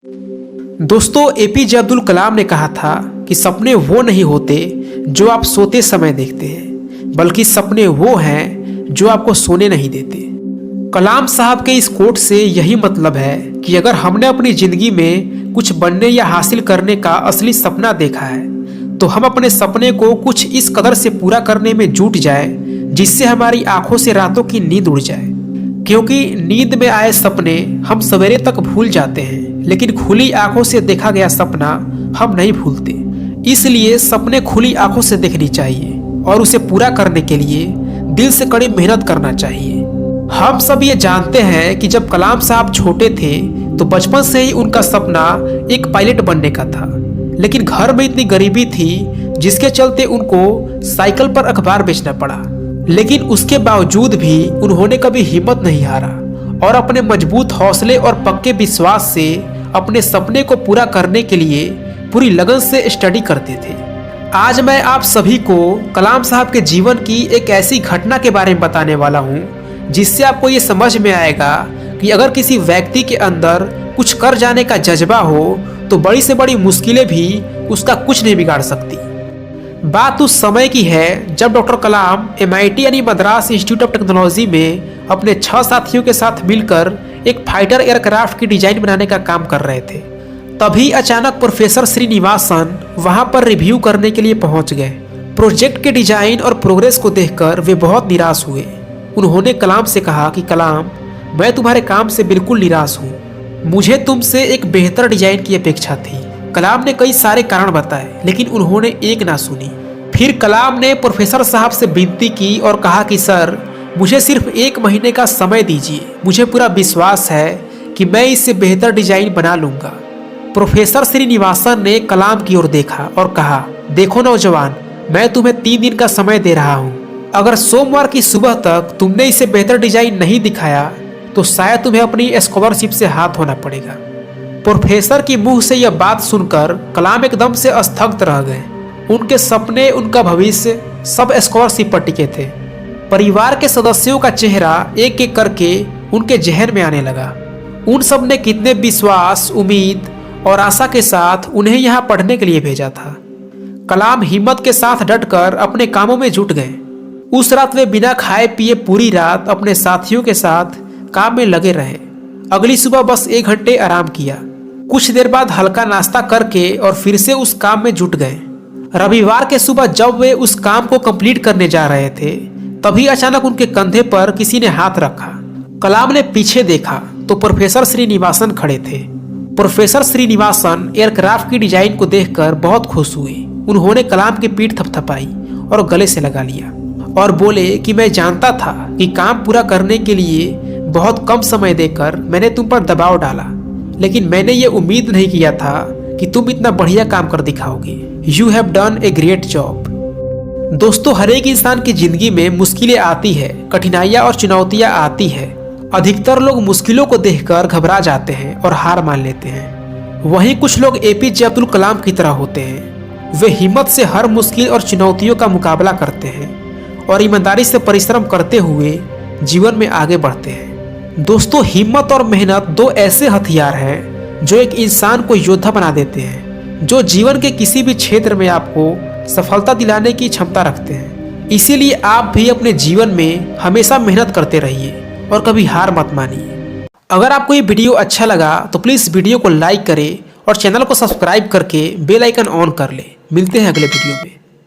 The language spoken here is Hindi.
दोस्तों, एपीजे अब्दुल कलाम ने कहा था कि सपने वो नहीं होते जो आप सोते समय देखते हैं, बल्कि सपने वो हैं जो आपको सोने नहीं देते। कलाम साहब के इस कोट से यही मतलब है कि अगर हमने अपनी जिंदगी में कुछ बनने या हासिल करने का असली सपना देखा है तो हम अपने सपने को कुछ इस कदर से पूरा करने में जुट जाए जिससे हमारी आंखों से रातों की नींद उड़ जाए। क्योंकि नींद में आए सपने हम सवेरे तक भूल जाते हैं, लेकिन खुली आंखों से देखा गया सपना हम नहीं भूलते। इसलिए सपने खुली आंखों से देखनी चाहिए और उसे पूरा करने के लिए दिल से कड़ी मेहनत करना चाहिए। हम सब ये जानते हैं कि जब कलाम साहब छोटे थे तो बचपन से ही उनका सपना एक पायलट बनने का था, लेकिन घर में इतनी गरीबी थी जिसके चलते उनको साइकिल पर अखबार बेचना पड़ा। लेकिन उसके बावजूद भी उन्होंने कभी हिम्मत नहीं हारा और अपने मजबूत हौसले और पक्के विश्वास से अपने सपने को पूरा करने के लिए पूरी लगन से स्टडी करते थे। आज मैं आप सभी को कलाम साहब के जीवन की एक ऐसी घटना के बारे में बताने वाला हूँ जिससे आपको ये समझ में आएगा कि अगर किसी व्यक्ति के अंदर कुछ कर जाने का जज्बा हो तो बड़ी से बड़ी मुश्किलें भी उसका कुछ नहीं बिगाड़ सकती। बात उस समय की है जब डॉक्टर कलाम MIT यानी मद्रास इंस्टीट्यूट ऑफ टेक्नोलॉजी में अपने 6 साथियों के साथ मिलकर एक फाइटर एयरक्राफ्ट की डिजाइन बनाने का काम कर रहे थे। तभी अचानक प्रोफेसर श्रीनिवासन वहां पर रिव्यू करने के लिए पहुंच गए। प्रोजेक्ट के डिजाइन और प्रोग्रेस को देखकर वे बहुत निराश हुए। उन्होंने कलाम से कहा कि कलाम, मैं तुम्हारे काम से बिल्कुल निराश हूँ, मुझे तुमसे एक बेहतर डिजाइन की अपेक्षा थी। कलाम ने कई सारे कारण बताए, लेकिन उन्होंने एक ना सुनी। फिर कलाम ने प्रोफेसर साहब से विनती की और कहा कि सर, मुझे सिर्फ 1 महीने का समय दीजिए, मुझे पूरा विश्वास है कि मैं इससे बेहतर डिजाइन बना लूंगा। प्रोफेसर श्रीनिवासन ने कलाम की ओर देखा और कहा, देखो नौजवान, मैं तुम्हें 3 दिन का समय दे रहा हूँ। अगर सोमवार की सुबह तक तुमने इसे बेहतर डिजाइन नहीं दिखाया तो शायद तुम्हें अपनी स्कॉलरशिप से हाथ धोना पड़ेगा। प्रोफेसर की मुंह से यह बात सुनकर कलाम एकदम से स्थगित रह गए। उनके सपने, उनका भविष्य सब स्कॉलरशिप पर टिके थे। परिवार के सदस्यों का चेहरा एक एक करके उनके जहन में आने लगा। उन सब ने कितने विश्वास, उम्मीद और आशा के साथ उन्हें यहाँ पढ़ने के लिए भेजा था। कलाम हिम्मत के साथ डटकर अपने कामों में जुट गए। उस रात वे बिना खाए पिए पूरी रात अपने साथियों के साथ काम में लगे रहे। अगली सुबह बस 1 घंटे आराम किया। कुछ देर बाद हल्का नाश्ता करके और फिर से उस काम में जुट गए। रविवार के सुबह जब वे उस काम को कंप्लीट करने जा रहे थे तभी अचानक उनके कंधे पर किसी ने हाथ रखा। कलाम ने पीछे देखा तो प्रोफेसर श्रीनिवासन खड़े थे। प्रोफेसर श्रीनिवासन एयरक्राफ्ट की डिजाइन को देखकर बहुत खुश हुए। उन्होंने कलाम की पीठ थपथपाई और गले से लगा लिया और बोले कि मैं जानता था कि काम पूरा करने के लिए बहुत कम समय देकर मैंने तुम पर दबाव डाला, लेकिन मैंने ये उम्मीद नहीं किया था कि तुम इतना बढ़िया काम कर दिखाओगे। You have done a great job. दोस्तों, हर एक इंसान की जिंदगी में मुश्किलें आती है, कठिनाइयां और चुनौतियां आती है। अधिकतर लोग मुश्किलों को देखकर घबरा जाते हैं और हार मान लेते हैं। वहीं कुछ लोग APJ अब्दुल कलाम की तरह होते हैं। वे हिम्मत से हर मुश्किल और चुनौतियों का मुकाबला करते हैं और ईमानदारी से परिश्रम करते हुए जीवन में आगे बढ़ते हैं। दोस्तों, हिम्मत और मेहनत 2 ऐसे हथियार हैं जो एक इंसान को योद्धा बना देते हैं, जो जीवन के किसी भी क्षेत्र में आपको सफलता दिलाने की क्षमता रखते हैं। इसीलिए आप भी अपने जीवन में हमेशा मेहनत करते रहिए और कभी हार मत मानिए। अगर आपको ये वीडियो अच्छा लगा तो प्लीज़ वीडियो को लाइक करें और चैनल को सब्सक्राइब करके बेल आइकन ऑन कर लें। मिलते हैं अगले वीडियो में।